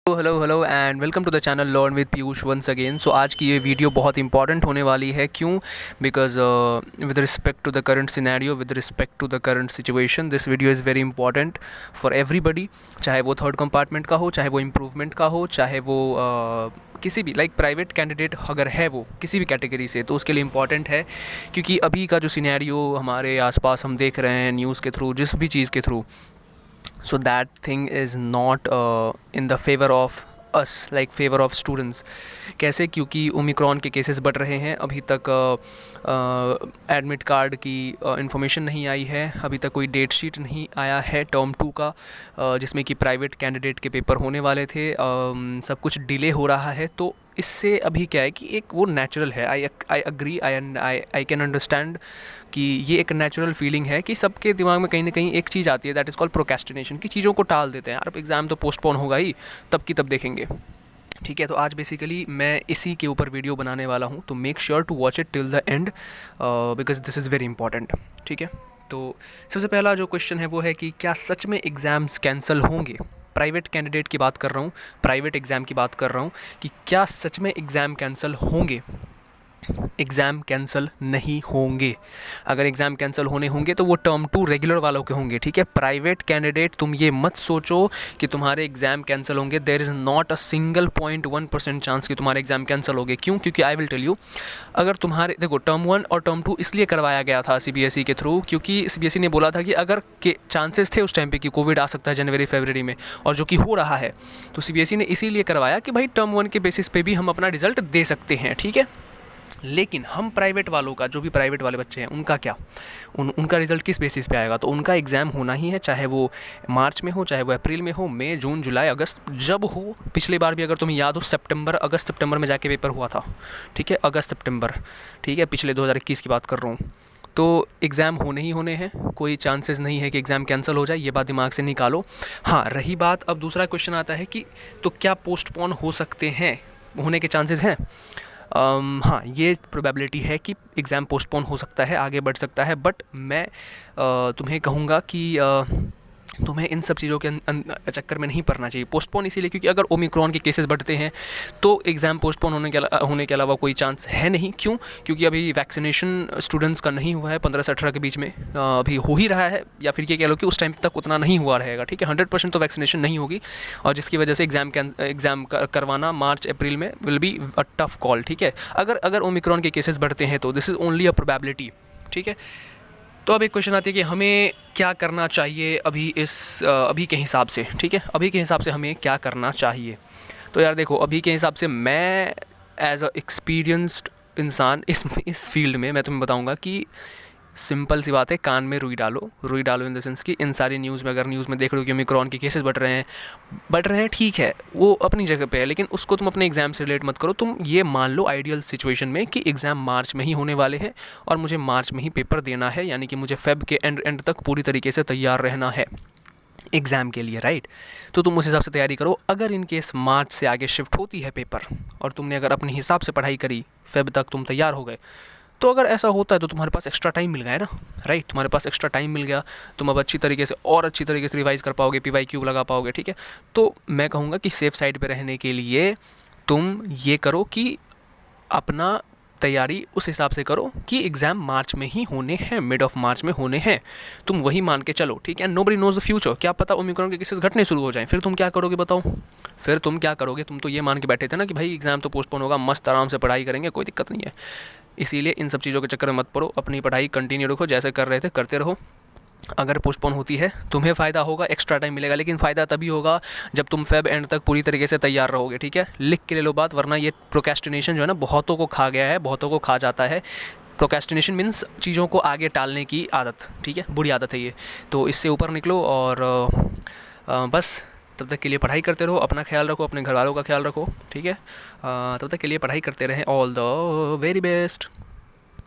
Hello and welcome to the channel learn with Piyush once again. So आज की ये video बहुत इंपॉर्टेंट होने वाली है। क्यों? Because with respect to the current scenario, with respect to the current situation, this video is very important for everybody. चाहे वो थर्ड कंपार्टमेंट का हो, चाहे वो इम्प्रूवमेंट का हो, चाहे वो किसी भी प्राइवेट कैंडिडेट अगर है वो किसी भी कैटेगरी से, तो उसके लिए इम्पॉर्टेंट है। क्योंकि अभी का जो सिनेरियो हमारे आसपास हम देख रहे हैं न्यूज़ के थ्रू, जिस भी चीज़ के through, so that thing is not in the favor of us, like favor of students। कैसे? क्योंकि ओमिक्रॉन के केसेस बढ़ रहे हैं। अभी तक एडमिट कार्ड की इन्फॉर्मेशन नहीं आई है, अभी तक कोई डेट शीट नहीं आया है टर्म 2 का, जिसमें कि प्राइवेट कैंडिडेट के पेपर होने वाले थे। सब कुछ डिले हो रहा है। तो इससे अभी क्या है कि एक वो नेचुरल है। I agree, I can understand कि ये एक नेचुरल फीलिंग है कि सबके दिमाग में कहीं ना कहीं एक चीज़ आती है, दैट इज़ कॉल्ड प्रोक्रेस्टिनेशन, की चीज़ों को टाल देते हैं। यार एग्ज़ाम तो पोस्टपोन होगा ही, तब की तब देखेंगे। ठीक है, तो आज बेसिकली मैं इसी के ऊपर वीडियो बनाने वाला हूँ। तो make sure to watch it till the end because this is very important. ठीक है, तो सबसे पहला जो क्वेश्चन है वो है कि क्या सच में एग्ज़ाम्स कैंसिल होंगे? प्राइवेट कैंडिडेट की बात कर रहा हूँ, प्राइवेट एग्ज़ाम की बात कर रहा हूँ कि क्या सच में एग्ज़ाम कैंसिल होंगे? एग्ज़ाम कैंसिल नहीं होंगे। अगर एग्ज़ाम कैंसिल होने होंगे तो वो टर्म 2 रेगुलर वालों के होंगे। ठीक है, प्राइवेट कैंडिडेट तुम ये मत सोचो कि तुम्हारे एग्ज़ाम कैंसिल होंगे। There is not a single 0.1% chance कि तुम्हारे एग्ज़ाम कैंसिल होंगे। क्यों? क्योंकि आई विल टेल यू, अगर तुम्हारे देखो टर्म 1 और टर्म 2 इसलिए करवाया गया था CBSE के थ्रू, क्योंकि CBSE ने बोला था कि अगर के चांसेस थे उस टाइम पे कि कोविड आ सकता है जनवरी फरवरी में, और जो कि हो रहा है, तो CBSE ने इसीलिए करवाया कि भाई टर्म 1 के बेसिस पे भी हम अपना रिजल्ट दे सकते हैं। ठीक है, लेकिन हम प्राइवेट वालों का, जो भी प्राइवेट वाले बच्चे हैं, उनका क्या, उनका रिज़ल्ट किस बेसिस पे आएगा? तो उनका एग्ज़ाम होना ही है, चाहे वो मार्च में हो, चाहे वो अप्रैल में हो, मई, जून, जुलाई, अगस्त, जब हो। पिछले बार भी अगर तुम्हें याद हो, अगस्त सितंबर में जाके पेपर हुआ था। ठीक है, अगस्त सितंबर, ठीक है, पिछले 2021 की बात कर रहा हूँ। तो एग्ज़ाम होने ही होने हैं, कोई चांसेस नहीं है कि एग्ज़ाम कैंसिल हो जाए, ये बात दिमाग से निकालो। हाँ, रही बात, अब दूसरा क्वेश्चन आता है कि तो क्या पोस्टपोन हो सकते हैं, होने के चांसेस हैं? हाँ, ये प्रोबेबिलिटी है कि एग्ज़ाम पोस्टपोन हो सकता है, आगे बढ़ सकता है। बट मैं तुम्हें कहूँगा कि तुम्हें इन सब चीज़ों के चक्कर में नहीं पड़ना चाहिए। पोस्टपोन इसीलिए क्योंकि अगर ओमिक्रॉन के केसेस बढ़ते हैं तो एग्ज़ाम पोस्टपोन होने के अलावा कोई चांस है नहीं। क्यों? क्योंकि अभी वैक्सीनेशन स्टूडेंट्स का नहीं हुआ है 15 से 18 के बीच में, अभी हो ही रहा है, या फिर ये कह लो कि उस टाइम तक उतना नहीं हुआ रहेगा। ठीक है, 100% तो वैक्सीनेशन नहीं होगी, और जिसकी वजह से एग्ज़ाम करवाना मार्च अप्रैल में will be a tough call. ठीक है, अगर ओमिक्रॉन के केसेस बढ़ते हैं तो this is only a probability. ठीक है, तो अब एक क्वेश्चन आती है कि हमें क्या करना चाहिए अभी के हिसाब से। ठीक है, अभी के हिसाब से हमें क्या करना चाहिए? तो यार देखो, अभी के हिसाब से मैं एज अ एक्सपीरियंस्ड इंसान इस फील्ड में मैं तुम्हें बताऊंगा कि सिंपल सी बात है, कान में रुई डालो इन द सेंस कि इन सारी न्यूज़ में, अगर न्यूज़ में देख रहे हो कि ओमिक्रॉन के केसेस बढ़ रहे हैं, ठीक है, वो अपनी जगह पे है, लेकिन उसको तुम अपने एग्ज़ाम से रिलेट मत करो। तुम ये मान लो आइडियल सिचुएशन में कि एग्ज़ाम मार्च में ही होने वाले हैं और मुझे मार्च में ही पेपर देना है, यानी कि मुझे फेब के एंड तक पूरी तरीके से तैयार रहना है एग्ज़ाम के लिए, राइट? तो तुम उस हिसाब से तैयारी करो। अगर इन केस मार्च से आगे शिफ्ट होती है पेपर और तुमने अगर अपने हिसाब से पढ़ाई करी, फेब तक तुम तैयार हो गए, तो अगर ऐसा होता है तो तुम्हारे पास एक्स्ट्रा टाइम मिल गया है ना, राइट? तुम्हारे पास एक्स्ट्रा टाइम मिल गया, तुम अब अच्छी तरीके से रिवाइज़ कर पाओगे, PYQ लगा पाओगे। ठीक है, तो मैं कहूँगा कि सेफ़ साइड पे रहने के लिए तुम ये करो कि अपना तैयारी उस हिसाब से करो कि एग्ज़ाम मार्च में ही होने हैं, मिड ऑफ मार्च में होने हैं, तुम वही मान के चलो। ठीक है, नोबडी नोज़ द फ्यूचर, क्या पता ओमिक्रॉन के केसेस घटने शुरू हो जाएं, फिर तुम क्या करोगे बताओ? फिर तुम क्या करोगे? तुम तो ये मान के बैठे थे ना कि भाई एग्ज़ाम तो पोस्टपोन होगा, मस्त आराम से पढ़ाई करेंगे, कोई दिक्कत नहीं है। इसीलिए इन सब चीज़ों के चक्कर में मत पड़ो, अपनी पढ़ाई कंटिन्यू रखो, जैसे कर रहे थे करते रहो। अगर पोस्टपोन होती है तुम्हें फ़ायदा होगा, एक्स्ट्रा टाइम मिलेगा, लेकिन फ़ायदा तभी होगा जब तुम फेब एंड तक पूरी तरीके से तैयार रहोगे। ठीक है, लिख के ले लो बात, वरना ये प्रोक्रेस्टिनेशन जो है ना, बहुतों को खा गया है, बहुतों को खा जाता है। प्रोक्रेस्टिनेशन मीन्स चीज़ों को आगे टालने की आदत। ठीक है, बुरी आदत है ये, तो इससे ऊपर निकलो और बस तब तक के लिए पढ़ाई करते रहो, अपना ख्याल रखो, अपने घर वालों का ख्याल रखो। ठीक है, तब तक के लिए पढ़ाई करते रहें। All the very best.